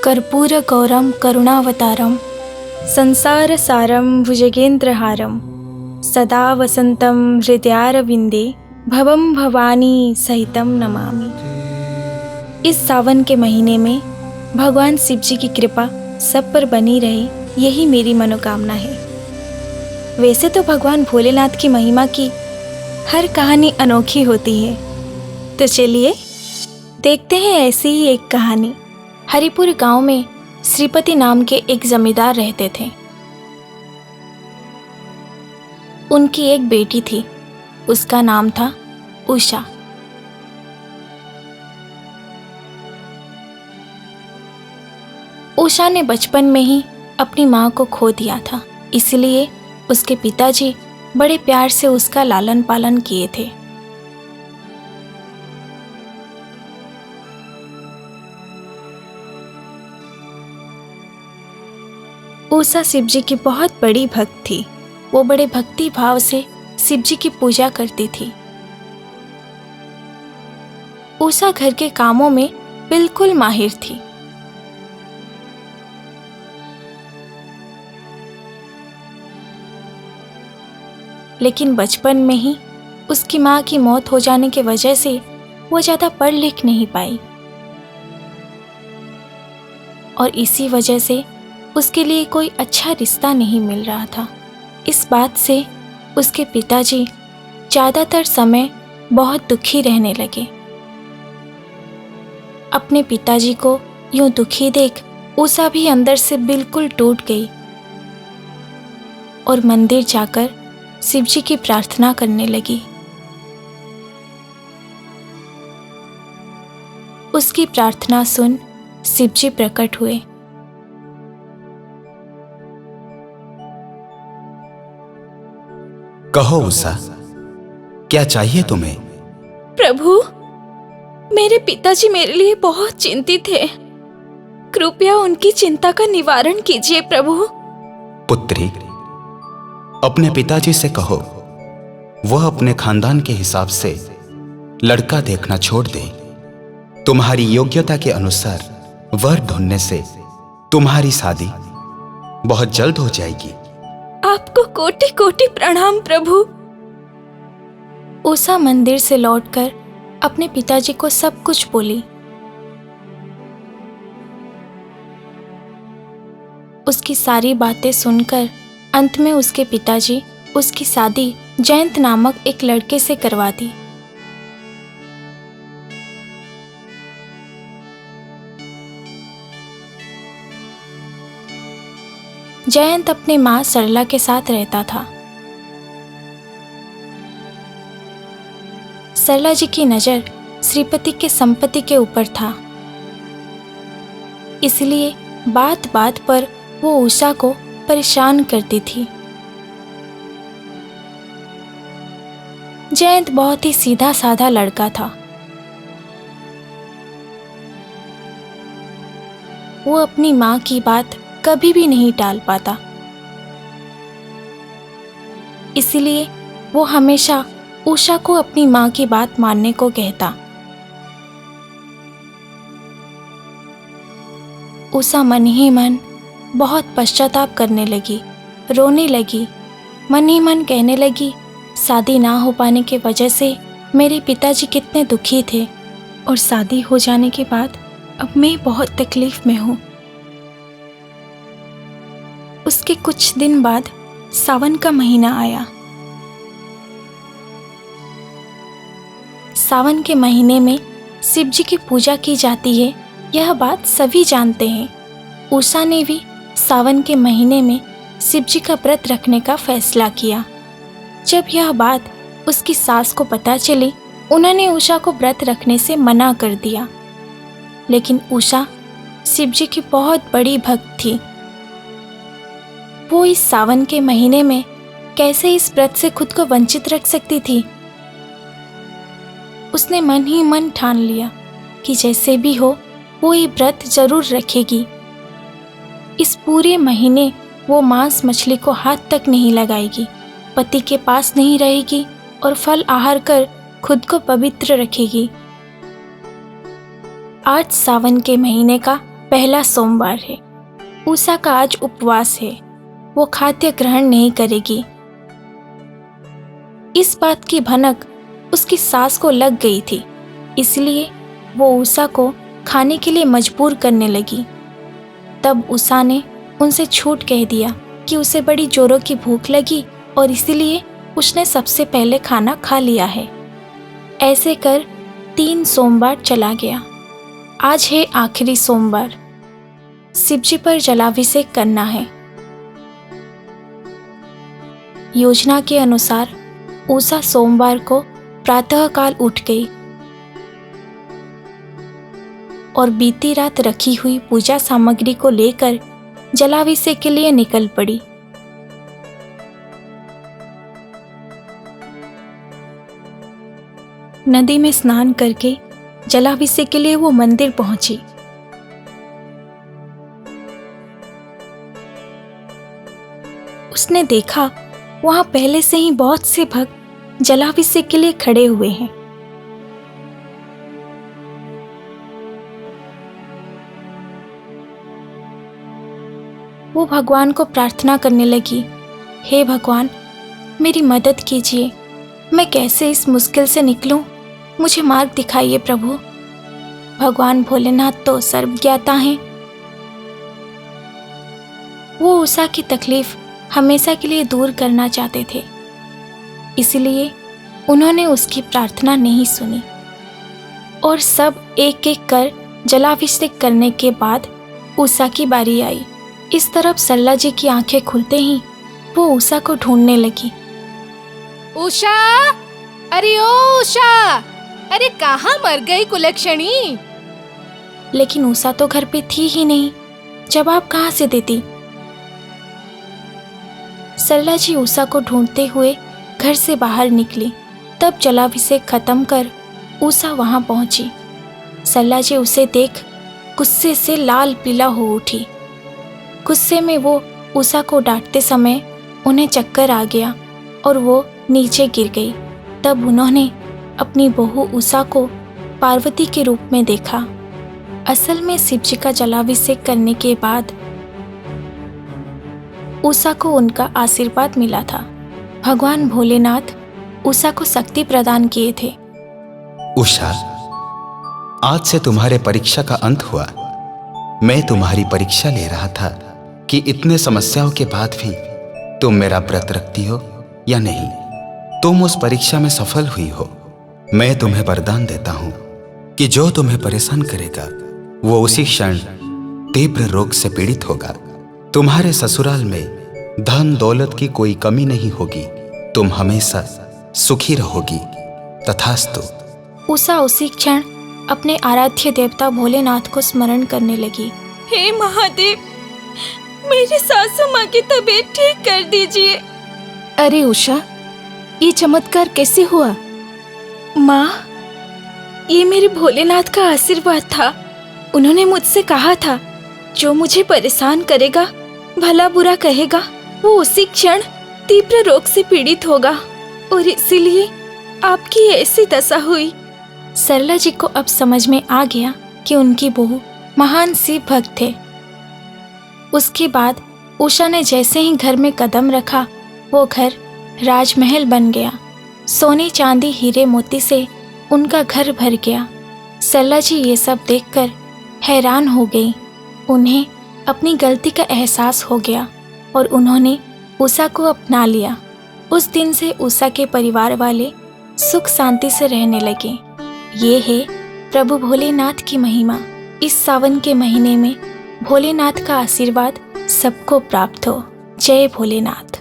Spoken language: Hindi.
कर्पूरगौरं करुणावतारं संसारसारं भुजगेन्द्रहारं सदा वसन्तं हृदयारविन्दे भवं भवानी सहितं नमामि। इस सावन के महीने में भगवान शिव जी की कृपा सब पर बनी रहे, यही मेरी मनोकामना है। वैसे तो भगवान भोलेनाथ की महिमा की हर कहानी अनोखी होती है, तो चलिए देखते हैं ऐसी ही एक कहानी। हरिपुर गांव में श्रीपति नाम के एक जमींदार रहते थे। उनकी एक बेटी थी, उसका नाम था उषा। उषा ने बचपन में ही अपनी माँ को खो दिया था, इसलिए उसके पिताजी बड़े प्यार से उसका लालन पालन किए थे। उषा शिव जी की बहुत बड़ी भक्त थी। वो बड़े भक्ति भाव से शिव जी की पूजा करती थी। उषा घर के कामों में बिल्कुल माहिर थी। लेकिन बचपन में ही उसकी माँ की मौत हो जाने की वजह से वो ज़्यादा पढ़ लिख नहीं पाई और इसी वजह से उसके लिए कोई अच्छा रिश्ता नहीं मिल रहा था। इस बात से उसके पिताजी ज़्यादातर समय बहुत दुखी रहने लगे। अपने पिताजी को यूं दुखी देख उषा भी अंदर से बिल्कुल टूट गई और मंदिर जाकर शिव जी की प्रार्थना करने लगी। उसकी प्रार्थना सुन शिव जी प्रकट हुए। कहो उषा, क्या चाहिए तुम्हें? प्रभु, मेरे पिताजी मेरे लिए बहुत चिंतित हैं। कृपया उनकी चिंता का निवारण कीजिए प्रभु। पुत्री, अपने पिताजी से कहो वह अपने खानदान के हिसाब से लड़का देखना छोड़ दे। तुम्हारी योग्यता के अनुसार वर ढूंढने से तुम्हारी शादी बहुत जल्द हो जाएगी। आपको कोटि कोटि प्रणाम प्रभु। उषा मंदिर से लौटकर अपने पिताजी को सब कुछ बोली। उसकी सारी बातें सुनकर अंत में उसके पिताजी उसकी शादी जयंत नामक एक लड़के से करवा दी। जयंत अपनी माँ सरला के साथ रहता था। सरला जी की नज़र श्रीपति के संपत्ति के ऊपर था, इसलिए बात बात पर वो उषा को परेशान करती थी। जयंत बहुत ही सीधा साधा लड़का था। वो अपनी माँ की बात कभी भी नहीं टाल पाता, इसलिए वो हमेशा उषा को अपनी माँ की बात मानने को कहता। उषा मन ही मन बहुत पश्चाताप करने लगी, रोने लगी, मन ही मन कहने लगी, शादी ना हो पाने की वजह से मेरे पिताजी कितने दुखी थे और शादी हो जाने के बाद अब मैं बहुत तकलीफ में हूँ। उसके कुछ दिन बाद सावन का महीना आया। सावन के महीने में शिव जी की पूजा की जाती है, यह बात सभी जानते हैं। उषा ने भी सावन के महीने में शिव जी का व्रत रखने का फैसला किया। जब यह बात उसकी सास को पता चली, उन्होंने उषा को व्रत रखने से मना कर दिया। लेकिन उषा शिव जी की बहुत बड़ी भक्त थी। वो इस सावन के महीने में कैसे इस व्रत से खुद को वंचित रख सकती थी। उसने मन ही मन ठान लिया कि जैसे भी हो वो ये व्रत जरूर रखेगी। इस पूरे महीने वो मांस मछली को हाथ तक नहीं लगाएगी, पति के पास नहीं रहेगी और फल आहार कर खुद को पवित्र रखेगी। आज सावन के महीने का पहला सोमवार है। उषा का आज उपवास है। वो खाद्य ग्रहण नहीं करेगी। इस बात की भनक उसकी सास को लग गई थी, इसलिए वो उषा को खाने के लिए मजबूर करने लगी। तब उषा ने उनसे झूठ कह दिया कि उसे बड़ी जोरों की भूख लगी और इसलिए उसने सबसे पहले खाना खा लिया है। ऐसे कर 3 सोमवार चला गया। आज है आखिरी सोमवार। शिवजी पर जलाभिषेक करना है। योजना के अनुसार उषा सोमवार को प्रातःकाल उठ गई और बीती रात रखी हुई पूजा सामग्री को लेकर जलाभिषेक के लिए निकल पड़ी। नदी में स्नान करके जलाभिषेक के लिए वो मंदिर पहुंची। उसने देखा वहां पहले से ही बहुत से भक्त जलाभिषेक के लिए खड़े हुए हैं। वो भगवान को प्रार्थना करने लगी, हे भगवान, मेरी मदद कीजिए। मैं कैसे इस मुश्किल से निकलूं? मुझे मार्ग दिखाइए प्रभु। भगवान भोलेनाथ तो सर्वज्ञाता हैं। वो उषा की तकलीफ हमेशा के लिए दूर करना चाहते थे, इसलिए उन्होंने उसकी प्रार्थना नहीं सुनी और सब एक एक कर जलाभिषेक करने के बाद उषा की बारी आई। इस तरफ सरला जी की आंखें खुलते ही वो उषा को ढूंढने लगी। उषा, अरे ओ उषा, अरे कहाँ मर गई कुलक्षणी? लेकिन उषा तो घर पे थी ही नहीं। जवाब कहाँ से देती? सरला जी उषा को ढूंढते हुए घर से बाहर निकली। तब जलाभिषेक खत्म कर उषा वहां पहुंची। सरला जी उसे देख गुस्से से लाल पीला हो उठी। गुस्से में वो उषा को डांटते समय उन्हें चक्कर आ गया और वो नीचे गिर गई। तब उन्होंने अपनी बहू उषा को पार्वती के रूप में देखा। असल में शिवजी का जलाभिषेक करने के बाद उषा को उनका आशीर्वाद मिला था। भगवान भोलेनाथ उषा को शक्ति प्रदान किए थे। उषा, आज से तुम्हारे परीक्षा का अंत हुआ। मैं तुम्हारी परीक्षा ले रहा था कि इतने समस्याओं के बाद भी तुम मेरा व्रत रखती हो या नहीं। तुम उस परीक्षा में सफल हुई हो। मैं तुम्हें वरदान देता हूं कि जो तुम्हें परेशान करेगा वो उसी क्षण तीव्र रोग से पीड़ित होगा। तुम्हारे ससुराल में धन दौलत की कोई कमी नहीं होगी। तुम हमेशा सुखी रहोगी। तथास्तु। उषा उसी क्षण अपने आराध्य देवता भोलेनाथ को स्मरण करने लगी। हे महादेव, मेरी सासू माँ की तबीयत ठीक कर दीजिए। अरे उषा, ये चमत्कार कैसे हुआ? माँ, ये मेरे भोलेनाथ का आशीर्वाद था। उन्होंने मुझसे कहा था, जो मुझे परेशान करेगा, भला बुरा कहेगा, वो उसी क्षण तीव्र रोग से पीड़ित होगा और इसीलिए आपकी ऐसी दशा हुई। सरला जी को अब समझ में आ गया कि उनकी बहू महान शिव भक्त थे। उसके बाद उषा ने जैसे ही घर में कदम रखा, वो घर राजमहल बन गया। सोने चांदी हीरे मोती से उनका घर भर गया। सरला जी ये सब देखकर हैरान हो गई। उन्हें अपनी गलती का एहसास हो गया और उन्होंने उषा को अपना लिया। उस दिन से उषा के परिवार वाले सुख शांति से रहने लगे। ये है प्रभु भोलेनाथ की महिमा। इस सावन के महीने में भोलेनाथ का आशीर्वाद सबको प्राप्त हो। जय भोलेनाथ।